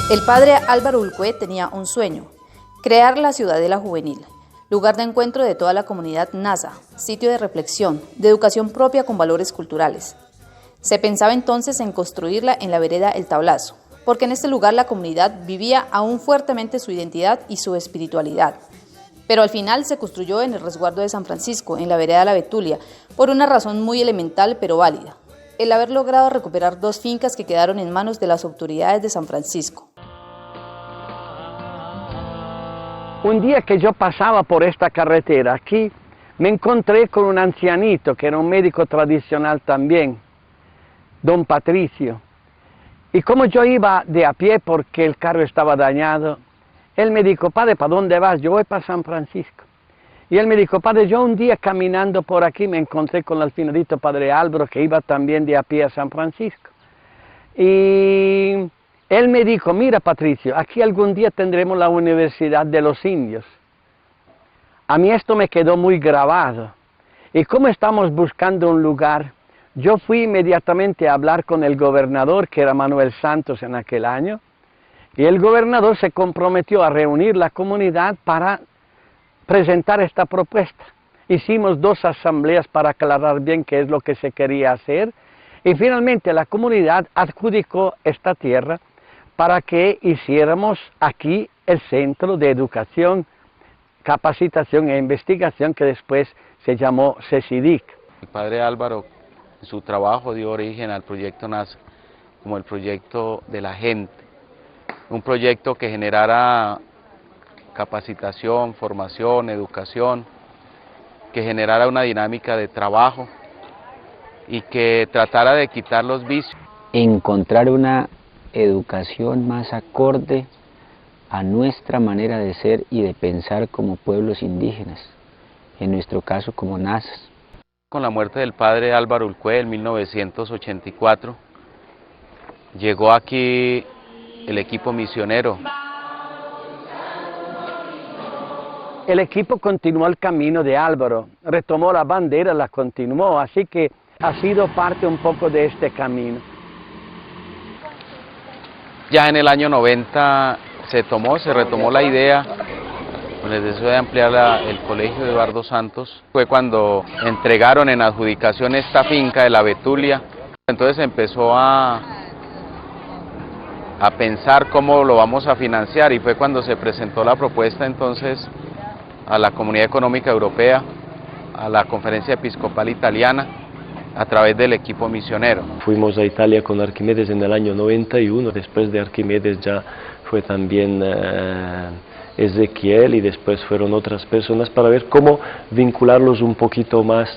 El padre Álvaro Ulcué tenía un sueño: crear la Ciudadela Juvenil, lugar de encuentro de toda la comunidad nasa, sitio de reflexión, de educación propia con valores culturales. Se pensaba entonces en construirla en la vereda El Tablazo, porque en este lugar la comunidad vivía aún fuertemente su identidad y su espiritualidad. Pero al final se construyó en el resguardo de San Francisco, en la vereda La Betulia, por una razón muy elemental pero válida: el haber logrado recuperar 2 fincas que quedaron en manos de las autoridades de San Francisco. Un día que yo pasaba por esta carretera aquí, me encontré con un ancianito que era un médico tradicional también, don Patricio. Y como yo iba de a pie porque el carro estaba dañado, él me dijo: padre, ¿para dónde vas? Yo voy para San Francisco. Y él me dijo: padre, yo un día caminando por aquí me encontré con el finadito padre Álvaro, que iba también de a pie a San Francisco. Y él me dijo: mira, Patricio, aquí algún día tendremos la Universidad de los Indios. A mí esto me quedó muy grabado. Y como estamos buscando un lugar, yo fui inmediatamente a hablar con el gobernador, que era Manuel Santos en aquel año, y el gobernador se comprometió a reunir la comunidad para presentar esta propuesta. Hicimos 2 asambleas para aclarar bien qué es lo que se quería hacer, y finalmente la comunidad adjudicó esta tierra para que hiciéramos aquí el Centro de Educación, Capacitación e Investigación, que después se llamó CECIDIC. El padre Álvaro, en su trabajo, dio origen al proyecto NASA como el proyecto de la gente, un proyecto que generara capacitación, formación, educación, que generara una dinámica de trabajo y que tratara de quitar los vicios. Encontrar una educación más acorde a nuestra manera de ser y de pensar como pueblos indígenas, en nuestro caso como nazas. Con la muerte del padre Álvaro Ulcué en 1984, llegó aquí el equipo misionero. El equipo continuó el camino de Álvaro, retomó la bandera, la continuó, así que ha sido parte un poco de este camino. Ya en el año 90 se retomó la idea, con el deseo de ampliar el colegio de Eduardo Santos. Fue cuando entregaron en adjudicación esta finca de La Betulia. Entonces empezó a pensar cómo lo vamos a financiar, y fue cuando se presentó la propuesta entonces a la Comunidad Económica Europea, a la Conferencia Episcopal Italiana, a través del equipo misionero. Fuimos a Italia con Arquímedes en el año 91, después de Arquímedes ya fue también Ezequiel, y después fueron otras personas, para ver cómo vincularlos un poquito más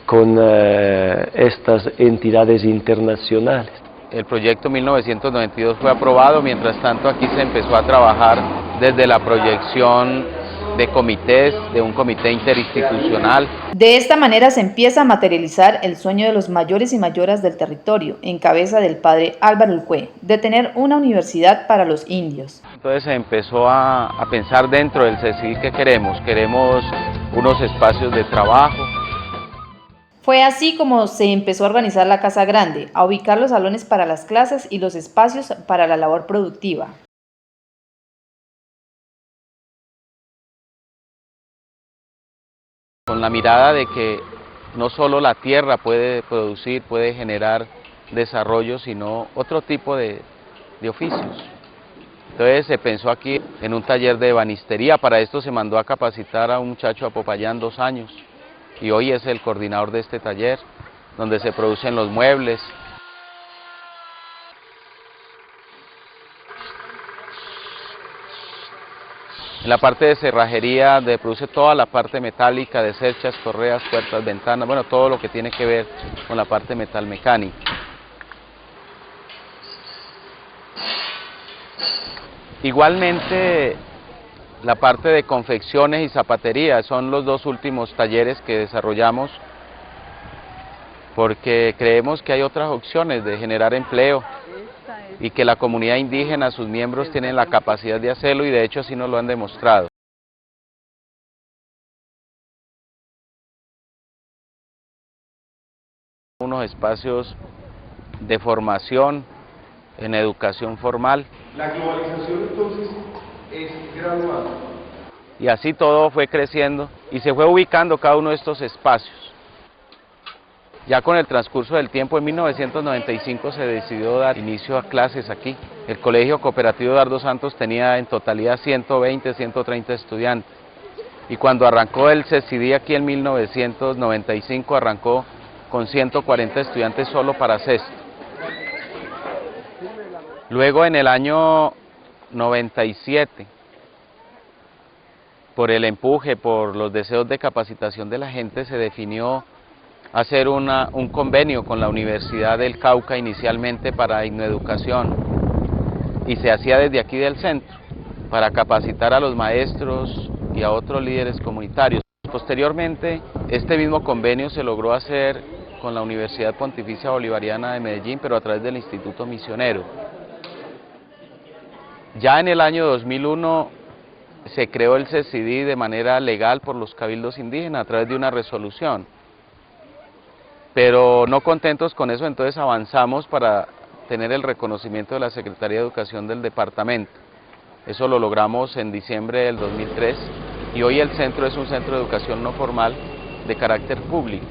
con estas entidades internacionales. El proyecto 1992 fue aprobado. Mientras tanto aquí se empezó a trabajar desde la proyección de comités, de un comité interinstitucional. De esta manera se empieza a materializar el sueño de los mayores y mayoras del territorio, en cabeza del padre Álvaro Ulcué, de tener una universidad para los indios. Entonces se empezó a pensar dentro del CECIDIC que queremos unos espacios de trabajo. Fue así como se empezó a organizar la Casa Grande, a ubicar los salones para las clases y los espacios para la labor productiva. Con la mirada de que no solo la tierra puede producir, puede generar desarrollo, sino otro tipo de oficios. Entonces se pensó aquí en un taller de ebanistería. Para esto se mandó a capacitar a un muchacho a Popayán 2 años, y hoy es el coordinador de este taller, donde se producen los muebles. En la parte de cerrajería produce toda la parte metálica de cerchas, correas, puertas, ventanas, bueno, todo lo que tiene que ver con la parte metalmecánica. Igualmente, la parte de confecciones y zapatería son los 2 últimos talleres que desarrollamos, porque creemos que hay otras opciones de generar empleo y que la comunidad indígena, sus miembros, tienen la capacidad de hacerlo, y de hecho así nos lo han demostrado. Unos espacios de formación en educación formal. La globalización entonces es gradual. Y así todo fue creciendo y se fue ubicando cada uno de estos espacios. Ya con el transcurso del tiempo, en 1995 se decidió dar inicio a clases aquí. El Colegio Cooperativo Eduardo Santos tenía en totalidad 120, 130 estudiantes. Y cuando arrancó el CECIDI aquí en 1995, arrancó con 140 estudiantes solo para sexto. Luego en el año 97, por el empuje, por los deseos de capacitación de la gente, se definió hacer un convenio con la Universidad del Cauca inicialmente para Innoeducación, y se hacía desde aquí del centro para capacitar a los maestros y a otros líderes comunitarios. Posteriormente, este mismo convenio se logró hacer con la Universidad Pontificia Bolivariana de Medellín, pero a través del Instituto Misionero. Ya en el año 2001 se creó el CECIDI de manera legal por los cabildos indígenas a través de una resolución. Pero no contentos con eso, entonces avanzamos para tener el reconocimiento de la Secretaría de Educación del departamento. Eso lo logramos en diciembre del 2003 y hoy el centro es un centro de educación no formal de carácter público.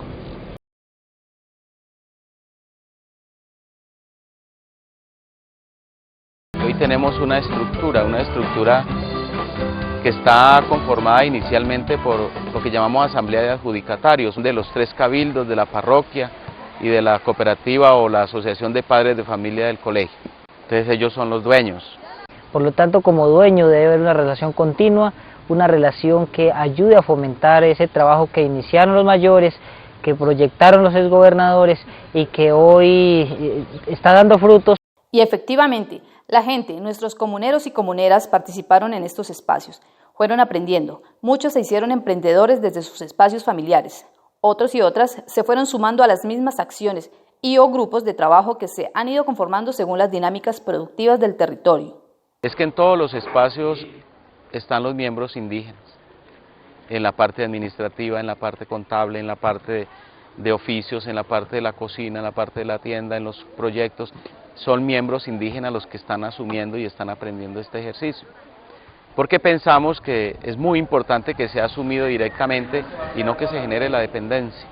Hoy tenemos una estructura que está conformada inicialmente por lo que llamamos asamblea de adjudicatarios, de los 3 cabildos de la parroquia y de la cooperativa o la asociación de padres de familia del colegio. Entonces ellos son los dueños. Por lo tanto, como dueño debe haber una relación continua, una relación que ayude a fomentar ese trabajo que iniciaron los mayores, que proyectaron los exgobernadores y que hoy está dando frutos. Y efectivamente, la gente, nuestros comuneros y comuneras participaron en estos espacios, fueron aprendiendo, muchos se hicieron emprendedores desde sus espacios familiares, otros y otras se fueron sumando a las mismas acciones y o grupos de trabajo que se han ido conformando según las dinámicas productivas del territorio. Es que en todos los espacios están los miembros indígenas, en la parte administrativa, en la parte contable, en la parte de oficios, en la parte de la cocina, en la parte de la tienda, en los proyectos. Son miembros indígenas los que están asumiendo y están aprendiendo este ejercicio. Porque pensamos que es muy importante que sea asumido directamente y no que se genere la dependencia.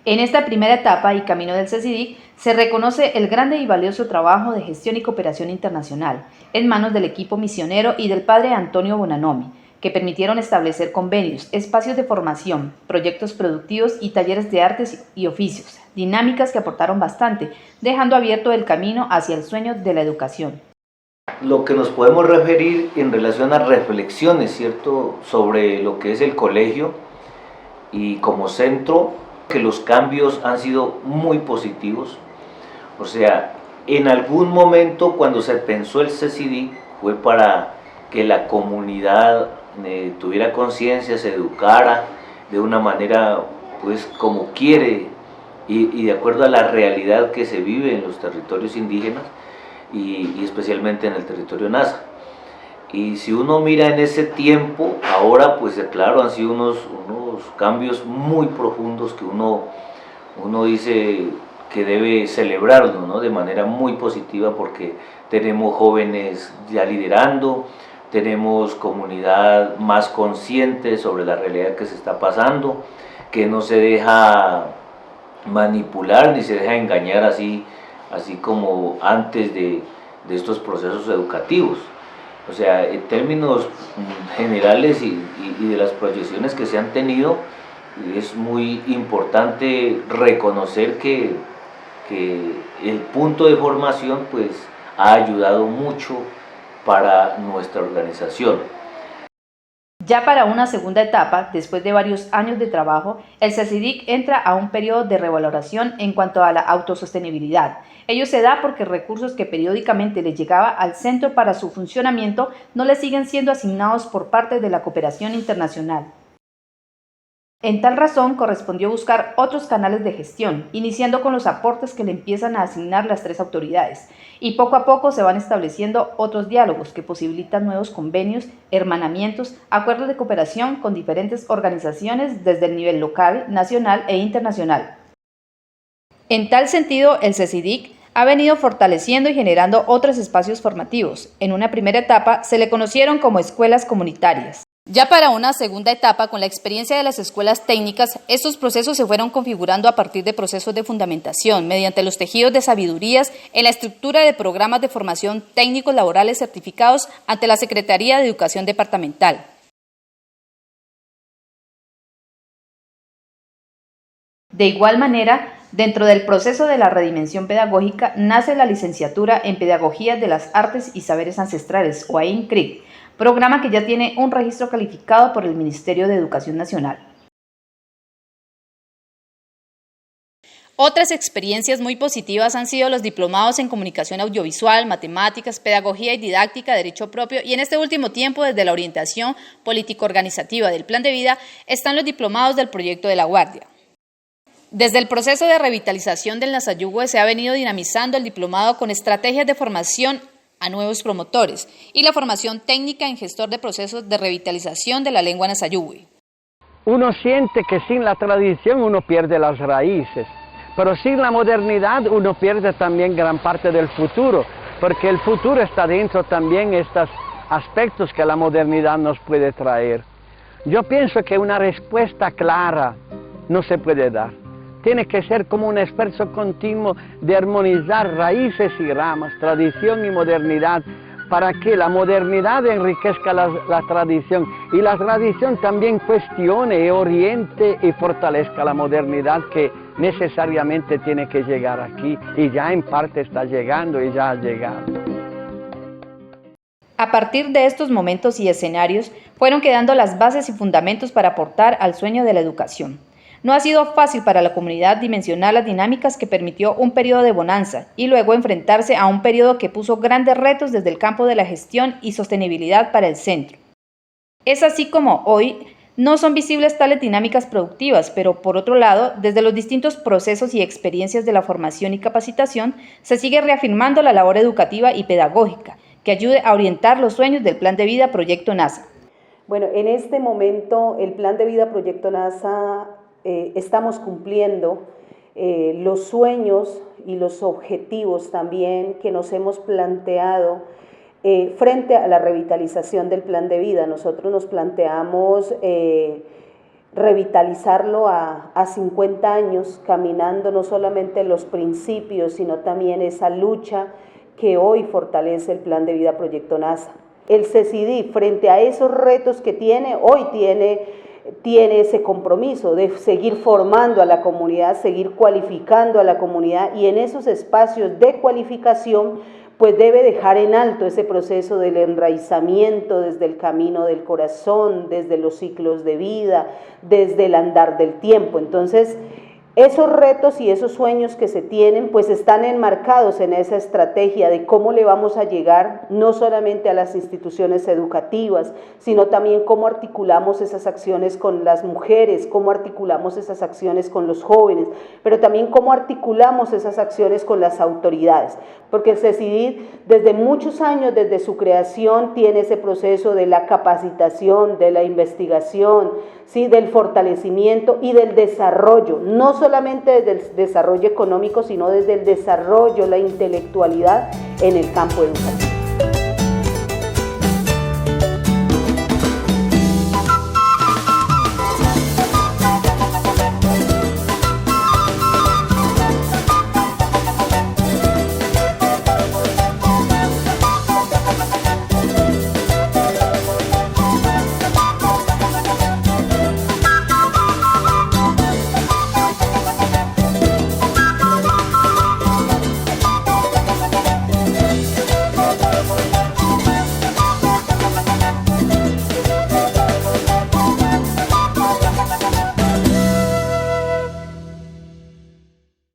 En esta primera etapa y camino del CECIDIC se reconoce el grande y valioso trabajo de gestión y cooperación internacional en manos del equipo misionero y del padre Antonio Bonanomi, que permitieron establecer convenios, espacios de formación, proyectos productivos y talleres de artes y oficios, dinámicas que aportaron bastante, dejando abierto el camino hacia el sueño de la educación. Lo que nos podemos referir en relación a reflexiones, ¿cierto?, sobre lo que es el colegio y como centro, que los cambios han sido muy positivos. O sea, en algún momento cuando se pensó el CECIDI fue para que la comunidad tuviera conciencia, se educara de una manera pues como quiere y de acuerdo a la realidad que se vive en los territorios indígenas y especialmente en el territorio Nasa. Y si uno mira en ese tiempo, ahora pues claro, han sido unos cambios muy profundos que uno dice que debe celebrarlo, ¿no?, de manera muy positiva, porque tenemos jóvenes ya liderando, tenemos comunidad más consciente sobre la realidad que se está pasando, que no se deja manipular ni se deja engañar así como antes de estos procesos educativos. O sea, en términos generales y de las proyecciones que se han tenido, es muy importante reconocer que el punto de formación pues ha ayudado mucho para nuestra organización. Ya para una segunda etapa, después de varios años de trabajo, el CECIDIC entra a un periodo de revaloración en cuanto a la autosostenibilidad. Ello se da porque recursos que periódicamente le llegaba al centro para su funcionamiento no le siguen siendo asignados por parte de la cooperación internacional. En tal razón, correspondió buscar otros canales de gestión, iniciando con los aportes que le empiezan a asignar las 3 autoridades, y poco a poco se van estableciendo otros diálogos que posibilitan nuevos convenios, hermanamientos, acuerdos de cooperación con diferentes organizaciones desde el nivel local, nacional e internacional. En tal sentido, el CECIDIC ha venido fortaleciendo y generando otros espacios formativos. En una primera etapa se le conocieron como escuelas comunitarias. Ya para una segunda etapa, con la experiencia de las escuelas técnicas, estos procesos se fueron configurando a partir de procesos de fundamentación, mediante los tejidos de sabidurías en la estructura de programas de formación técnicos laborales certificados ante la Secretaría de Educación Departamental. De igual manera, dentro del proceso de la redimensión pedagógica nace la licenciatura en Pedagogía de las Artes y Saberes Ancestrales, o AINCRIC, programa que ya tiene un registro calificado por el Ministerio de Educación Nacional. Otras experiencias muy positivas han sido los diplomados en Comunicación Audiovisual, Matemáticas, Pedagogía y Didáctica, Derecho Propio, y en este último tiempo, desde la orientación político-organizativa del Plan de Vida, están los diplomados del Proyecto de la Guardia. Desde el proceso de revitalización del Nasayugüe se ha venido dinamizando el diplomado con estrategias de formación a nuevos promotores y la formación técnica en gestor de procesos de revitalización de la lengua Nasayugüe. Uno siente que sin la tradición uno pierde las raíces, pero sin la modernidad uno pierde también gran parte del futuro, porque el futuro está dentro también de estos aspectos que la modernidad nos puede traer. Yo pienso que una respuesta clara no se puede dar. Tiene que ser como un esfuerzo continuo de armonizar raíces y ramas, tradición y modernidad, para que la modernidad enriquezca la tradición y la tradición también cuestione, oriente y fortalezca la modernidad que necesariamente tiene que llegar aquí y ya en parte está llegando y ya ha llegado. A partir de estos momentos y escenarios fueron quedando las bases y fundamentos para aportar al sueño de la educación. No ha sido fácil para la comunidad dimensionar las dinámicas que permitió un periodo de bonanza y luego enfrentarse a un periodo que puso grandes retos desde el campo de la gestión y sostenibilidad para el centro. Es así como hoy no son visibles tales dinámicas productivas, pero por otro lado, desde los distintos procesos y experiencias de la formación y capacitación, se sigue reafirmando la labor educativa y pedagógica que ayude a orientar los sueños del Plan de Vida Proyecto NASA. Bueno, en este momento el Plan de Vida Proyecto NASA estamos cumpliendo los sueños y los objetivos también que nos hemos planteado frente a la revitalización del Plan de Vida. Nosotros nos planteamos revitalizarlo a 50 años, caminando no solamente los principios, sino también esa lucha que hoy fortalece el Plan de Vida Proyecto NASA. El CECIDI, frente a esos retos que tiene, hoy tiene ese compromiso de seguir formando a la comunidad, seguir cualificando a la comunidad, y en esos espacios de cualificación pues debe dejar en alto ese proceso del enraizamiento desde el camino del corazón, desde los ciclos de vida, desde el andar del tiempo. Entonces, esos retos y esos sueños que se tienen pues están enmarcados en esa estrategia de cómo le vamos a llegar no solamente a las instituciones educativas, sino también cómo articulamos esas acciones con las mujeres, cómo articulamos esas acciones con los jóvenes, pero también cómo articulamos esas acciones con las autoridades, porque el CECIDI desde muchos años, desde su creación, tiene ese proceso de la capacitación, de la investigación, ¿sí?, del fortalecimiento y del desarrollo, no solamente desde el desarrollo económico, sino desde el desarrollo, la intelectualidad en el campo educativo.